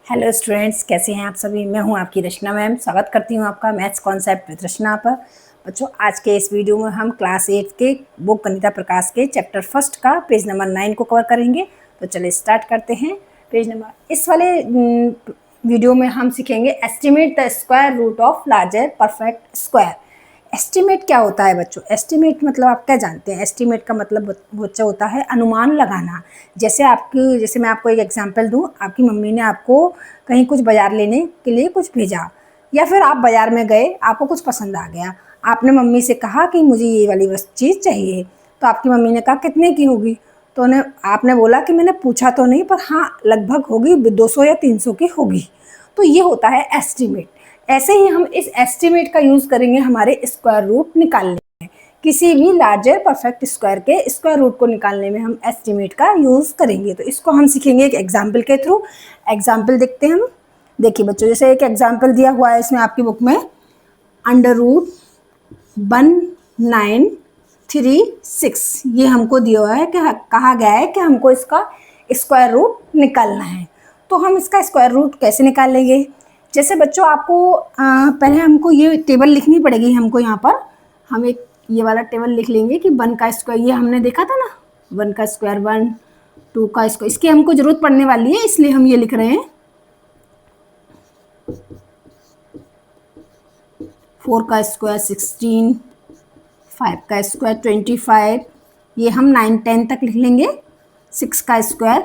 Hello students, कैसे हैं आप सभी। मैं हूं आपकी रचना मैम। स्वागत करती हूं आपका मैथ्स कॉन्सेप्ट विद रचना पर। बच्चों, आज के इस वीडियो में हम क्लास 8 के बुक गणिता प्रकाश के चैप्टर फर्स्ट का पेज नंबर 9 को कवर करेंगे। तो चलिए स्टार्ट करते हैं। पेज नंबर इस वाले वीडियो में हम सीखेंगे estimate the square root of larger perfect square. Estimate क्या होता है बच्चों? एस्टिमेट मतलब आप क्या जानते हैं? एस्टिमेट का मतलब बच्चा होता है अनुमान लगाना। जैसे मैं आपको एक एग्जांपल दूं, आपकी मम्मी ने आपको कहीं कुछ बाजार लेने के लिए कुछ भेजा, या फिर आप बाजार में गए, आपको कुछ पसंद आ गया, आपने मम्मी से कहा कि मुझे ये वाली बस चीज़ चाहिए। तो आपकी मम्मी ने कहा कितने की होगी? तो आपने बोला कि मैंने पूछा तो नहीं, पर हाँ लगभग होगी, 200 या 300 की होगी। तो ये होता है एस्टिमेट। ऐसे ही हम इस एस्टिमेट का यूज करेंगे हमारे स्क्वायर रूट निकालने में। किसी भी लार्जर परफेक्ट स्क्वायर के स्क्वायर रूट को निकालने में हम एस्टिमेट का यूज करेंगे। तो इसको हम सीखेंगे एक एग्जाम्पल के थ्रू। एग्जाम्पल देखते हैं हम। देखिए बच्चों, जैसे एक एग्जाम्पल दिया हुआ है इसमें आपकी बुक में, अंडर रूट 1936 ये हमको दिया हुआ है कि कहा गया है कि हमको इसका स्क्वायर रूट निकालना है। तो हम इसका स्क्वायर रूट कैसे निकालेंगे? जैसे बच्चों आपको पहले हमको ये टेबल लिखनी पड़ेगी। हमको यहाँ पर हम एक ये वाला टेबल लिख लेंगे कि 1 का स्क्वायर, ये हमने देखा था ना, 1 का स्क्वायर 1, 2 का स्क्वायर, इसकी हमको जरूरत पड़ने वाली है, इसलिए हम ये लिख रहे हैं। 4 का स्क्वायर 16, 5 का स्क्वायर 25, ये हम 9, 10 तक लिख लेंगे। 6 का स्क्वायर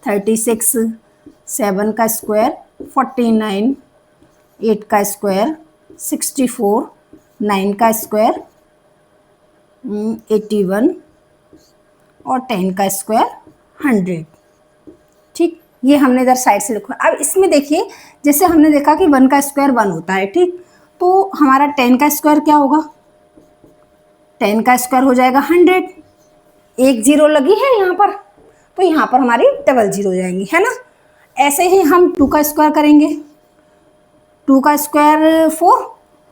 36, 7 का स्क्वायर 49, 8 का स्क्वायर 64, 9 का स्क्वायर 81 और 10 का स्क्वायर 100। ठीक, ये हमने इधर साइड से लिखा। अब इसमें देखिए, जैसे हमने देखा कि 1 का स्क्वायर 1 होता है, ठीक, तो हमारा 10 का स्क्वायर क्या होगा? 10 का स्क्वायर हो जाएगा 100। एक जीरो लगी है यहाँ पर, तो यहाँ पर हमारी डबल जीरो हो जाएंगी, है ना। ऐसे ही हम 2 का स्क्वायर करेंगे। 2 का स्क्वायर 4,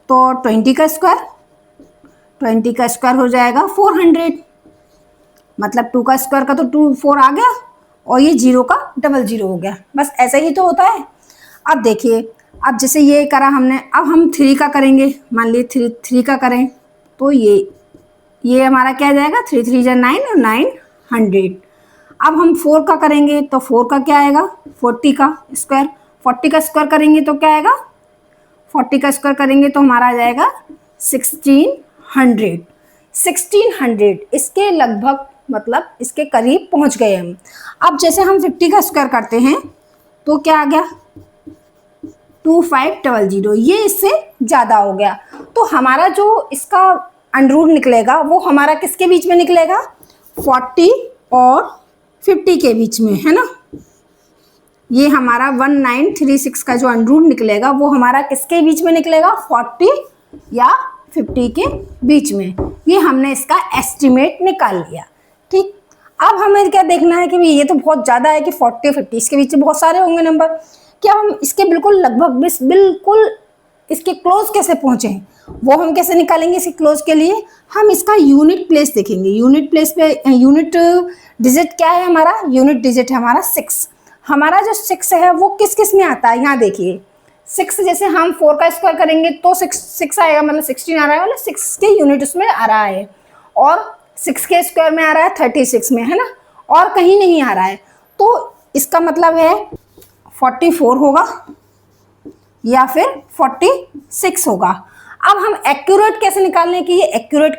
तो 20 का स्क्वायर, 20 का स्क्वायर हो जाएगा 400। मतलब 2 का स्क्वायर का तो 4 आ गया, और ये जीरो का डबल जीरो हो गया। बस ऐसा ही तो होता है। अब देखिए, अब जैसे ये करा हमने, अब हम 3 का करेंगे। मान लीजिए 3 का करें, तो ये हमारा क्या आ जाएगा? 3 3 जा 9 और 900। अब हम 4 का करेंगे, तो 4 का क्या आएगा? 40 का स्क्वायर। 40 का स्क्वायर करेंगे तो क्या आएगा? 40 का स्क्वायर करेंगे तो हमारा आ जाएगा 1600। 1600 इसके लगभग, मतलब इसके करीब पहुंच गए हम। अब जैसे हम 50 का स्क्वायर करते हैं तो क्या आ गया? 2500। ये इससे ज़्यादा हो गया। तो हमारा जो इसका अंडर निकलेगा वो हमारा किसके बीच में निकलेगा? 40 और 50 के बीच में, है ना। ये हमारा 1936 का जो अंडर निकलेगा वो हमारा किसके बीच में निकलेगा? 40 या 50 के बीच में। ये हमने इसका एस्टिमेट निकाल लिया। ठीक, अब हमें क्या देखना है कि ये तो बहुत ज़्यादा है कि 40 और 50 इसके बीच में बहुत सारे होंगे नंबर। क्या हम इसके बिल्कुल लगभग बिल्कुल इसके क्लोज कैसे पहुंचे हैं, वो हम कैसे निकालेंगे? इसके क्लोज के लिए हम इसका यूनिट प्लेस देखेंगे। यूनिट प्लेस पे यूनिट डिजिट क्या है हमारा? यूनिट डिजिट है हमारा 6। हमारा जो 6 है वो किस किस में आता है? यहाँ देखिए, 6 जैसे हम 4 का स्क्वायर करेंगे तो 6 आएगा, मतलब 16 आ रहा है, मतलब 6 के यूनिट उसमें आ रहा है। और 6 के स्क्वायर में आ रहा है 36 में, है ना, और कहीं नहीं आ रहा है। तो इसका मतलब है 44 होगा या फिर 46 होगा। अब हम एक्यूरेट कैसे निकालने की, ये एक्यूरेट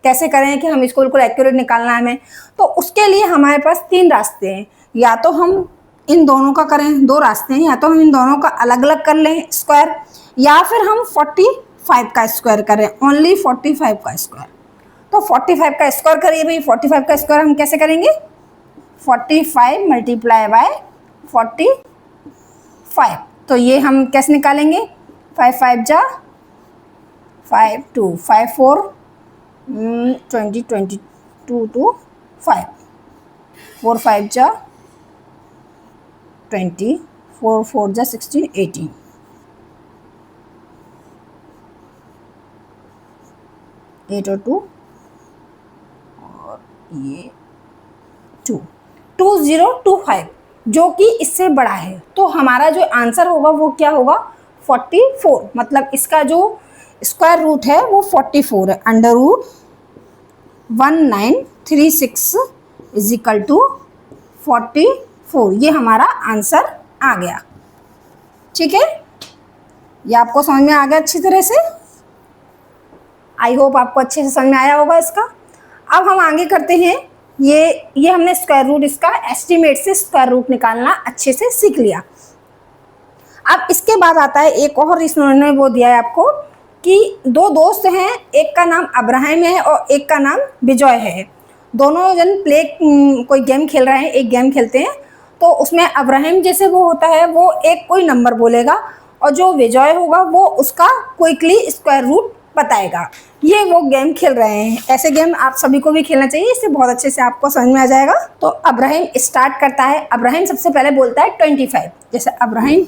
कैसे करें कि हम इसको बिल्कुल एक्यूरेट निकालना है हमें? तो उसके लिए हमारे पास 3 रास्ते हैं। या तो हम इन दोनों का करें, 2 रास्ते हैं, या तो हम इन दोनों का अलग अलग कर लें स्क्वायर, या फिर हम 45 का स्क्वायर करें, ओनली 45 का स्क्वायर। तो 45 का स्क्वायर करिए भाई। 45 का स्क्वायर हम कैसे करेंगे? 45 मल्टीप्लाई बाय 45। तो ये हम कैसे निकालेंगे? 5 5 जा 5 2 5 4 20 22 to 5 4 5 जा 20 4 4 जा 16 18 8 और 2 और ये 2 2025। जो कि इससे बड़ा है। तो हमारा जो आंसर होगा वो क्या होगा, 44। मतलब इसका जो स्क्वायर रूट है वो 44 है। Under root 1936 is equal to 44। ये हमारा आंसर आ गया। ठीक है, ये आपको समझ में आ गया अच्छी तरह से। आई होप आपको अच्छे से समझ में आया होगा इसका। अब हम आगे करते हैं। ये हमने स्क्वायर रूट, इसका एस्टीमेट से स्क्वायर रूट निकालना अच्छे से सीख लिया। अब इसके बाद आता है एक और, इसने वो दिया है आपको कि दो दोस्त हैं, एक का नाम अब्राहम है और एक का नाम विजय है। दोनों जन कोई गेम खेल रहे हैं, एक गेम खेलते हैं। तो उसमें अब्राहम जैसे वो होता है वो एक कोई नंबर बोलेगा और जो विजय होगा वो उसका क्विकली स्क्वायर रूट बताएगा। ये वो गेम खेल रहे हैं। ऐसे गेम आप सभी को भी खेलना चाहिए, इससे बहुत अच्छे से आपको समझ में आ जाएगा। तो अब्राहम स्टार्ट करता है। अब्राहम सबसे पहले बोलता है 25। जैसे अब्राहम,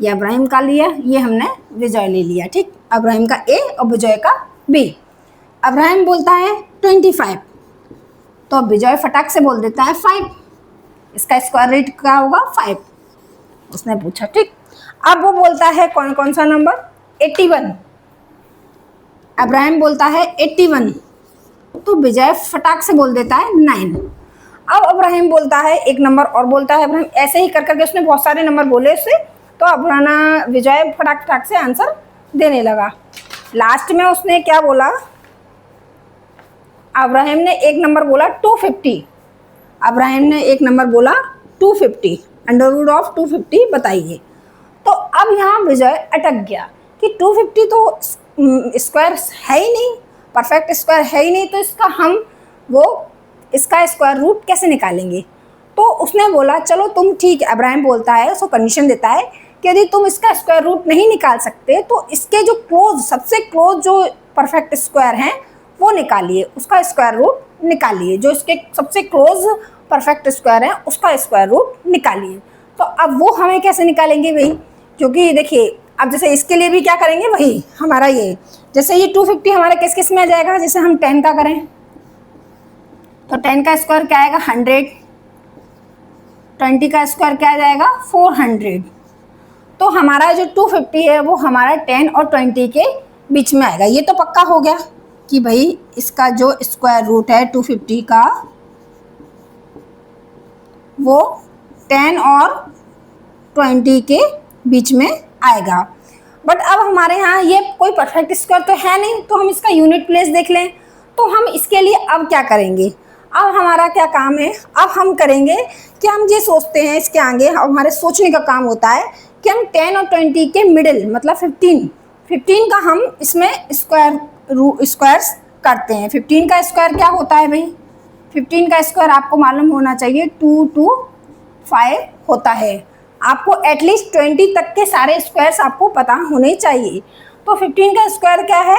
ये अब्राहम का लिया, ये हमने विजय ले लिया। ठीक, अब्राहम का ए और विजय का बी। अब्राहम बोलता है 25, तो विजय फटाक से बोल देता है 5। इसका स्क्वायर रूट क्या होगा, 5। उसने पूछा। ठीक, अब वो बोलता है कौन कौन सा नंबर, 81। अब्राहम बोलता है 81, तो विजय फटाक से बोल देता है 9। अब अब्राहम बोलता है एक नंबर और बोलता है अब्राहम, ऐसे ही कर करके उसने बहुत सारे नंबर बोले उससे। तो अब्राहम विजय फटाक फटाक से आंसर देने लगा। लास्ट में उसने क्या बोला, अब्राहम ने एक नंबर बोला 250। अब्राहम ने एक नंबर बोला 250, अंडर रूट ऑफ 250 बताइए। तो अब यहाँ विजय अटक गया कि 250 तो स्क्वायर है ही नहीं, परफेक्ट स्क्वायर है ही नहीं, तो इसका स्क्वायर रूट कैसे निकालेंगे। तो उसने बोला चलो तुम, ठीक है, अब्राहम बोलता है, उसको कंडीशन देता है कि यदि तुम इसका स्क्वायर रूट नहीं निकाल सकते तो इसके जो सबसे क्लोज जो परफेक्ट स्क्वायर हैं वो निकालिए, उसका स्क्वायर रूट निकालिए। जो इसके सबसे क्लोज परफेक्ट स्क्वायर है उसका स्क्वायर रूट निकालिए। तो अब वो हमें कैसे निकालेंगे भाई, क्योंकि देखिए अब जैसे इसके लिए भी क्या करेंगे, वही हमारा ये, जैसे ये 250 हमारा किस किस में आ जाएगा, जैसे हम 10 का करें तो 10 का स्क्वायर क्या आएगा 100, 20 का स्क्वायर क्या आ जाएगा 400। तो हमारा जो 250 है वो हमारा 10 और 20 के बीच में आएगा। ये तो पक्का हो गया कि भाई इसका जो स्क्वायर रूट है 250 का वो 10 और 20 के बीच में आएगा। बट अब हमारे यहाँ ये कोई परफेक्ट स्क्वायर तो है नहीं, तो हम इसका यूनिट प्लेस देख लें। तो हम इसके लिए अब क्या करेंगे, अब हमारा क्या काम है, अब हम करेंगे कि हम ये सोचते हैं इसके आगे, हमारे सोचने का काम होता है कि हम 10 और 20 के मिडिल मतलब 15 का हम इसमें स्क्वायर्स करते हैं। 15 का स्क्वायर क्या होता है भाई, 15 का स्क्वायर आपको मालूम होना चाहिए 225 होता है। आपको एटलीस्ट 20 तक के सारे स्क्वायर्स आपको पता होने चाहिए। तो 15 का स्क्वायर क्या है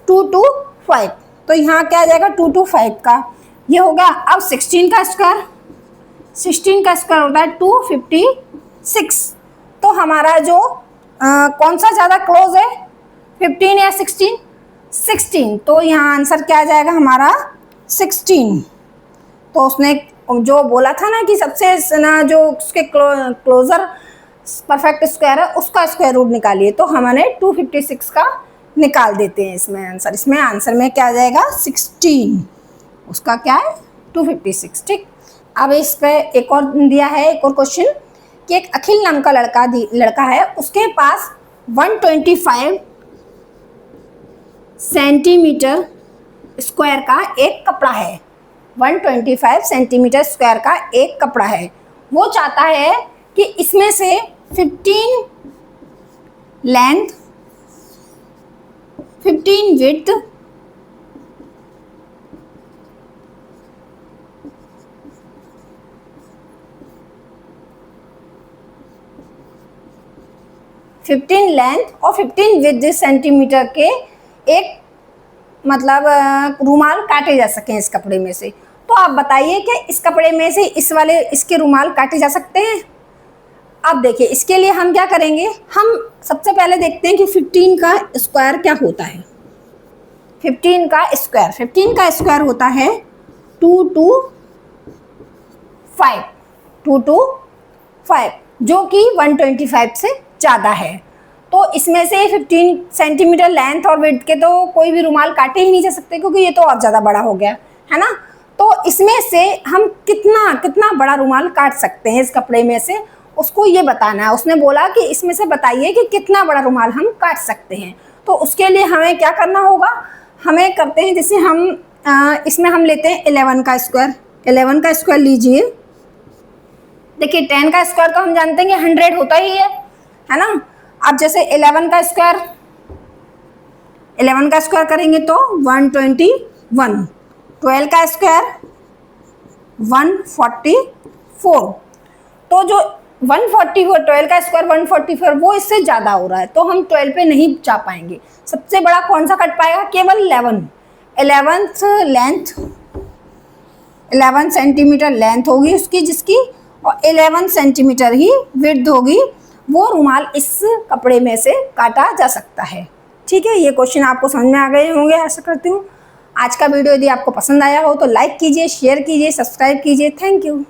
225, तो यहाँ क्या आ जाएगा 225 का ये हो गया। अब 16 का स्क्वायर, 16 का स्क्वायर होता है 256। तो हमारा जो कौन सा ज़्यादा क्लोज है 15 या 16, तो यहाँ आंसर क्या आ जाएगा हमारा 16। तो उसने जो बोला था ना कि सबसे ना जो उसके क्लोजर परफेक्ट स्क्वायर है उसका स्क्वायर रूट निकालिए, तो हमने 256 का निकाल देते हैं इसमें आंसर। इसमें आंसर में क्या आ जाएगा 16, उसका क्या है 256। ठीक, अब इस पे एक और दिया है, एक और क्वेश्चन कि एक अखिल नाम का लड़का है, उसके पास 125 सेंटीमीटर स्क्वायर का एक कपड़ा है। 125 सेंटीमीटर स्क्वायर का एक कपड़ा है। वो चाहता है कि इसमें से 15 लेंथ, 15 विड्थ, 15 लेंथ और 15 विड्थ सेंटीमीटर के एक मतलब रुमाल काटे जा सकें इस कपड़े में से। तो आप बताइए कि इस कपड़े में से इसके रुमाल काटे जा सकते हैं। अब देखिए इसके लिए हम क्या करेंगे, हम सबसे पहले देखते हैं कि 15 का स्क्वायर क्या होता है। 15 का स्क्वायर होता है 225, 5 जो कि 125 से ज़्यादा है। तो इसमें से 15 सेंटीमीटर लेंथ और विड्थ के तो कोई भी रुमाल काटे ही नहीं जा सकते, क्योंकि ये तो और ज़्यादा बड़ा हो गया है ना। तो इसमें से हम कितना कितना बड़ा रुमाल काट सकते हैं इस कपड़े में से, उसको ये बताना है। उसने बोला कि इसमें से बताइए कि कितना बड़ा रुमाल हम काट सकते हैं। तो उसके लिए हमें क्या करना होगा, हमें करते हैं जैसे हम इसमें हम लेते हैं 11 का स्क्वायर। 11 का स्क्वायर लीजिए। देखिए 10 का स्क्वायर तो हम जानते हैं कि 100 होता ही है ना। अब जैसे 11 का स्क्वायर करेंगे तो 121। 12 का स्क्वायर 144। तो जो 144, 12 का स्क्वायर 144, वो इससे ज़्यादा हो रहा है, तो हम 12 पे नहीं जा पाएंगे। सबसे बड़ा कौन सा कट पाएगा, केवल 11th लेंथ, 11 सेंटीमीटर लेंथ होगी उसकी, जिसकी, और 11 सेंटीमीटर ही विड्थ होगी। वो रुमाल इस कपड़े में से काटा जा सकता है। ठीक है, ये क्वेश्चन आपको समझ में आ गए होंगे, आशा करती हूँ। आज का वीडियो यदि आपको पसंद आया हो तो लाइक कीजिए, शेयर कीजिए, सब्सक्राइब कीजिए। Thank you.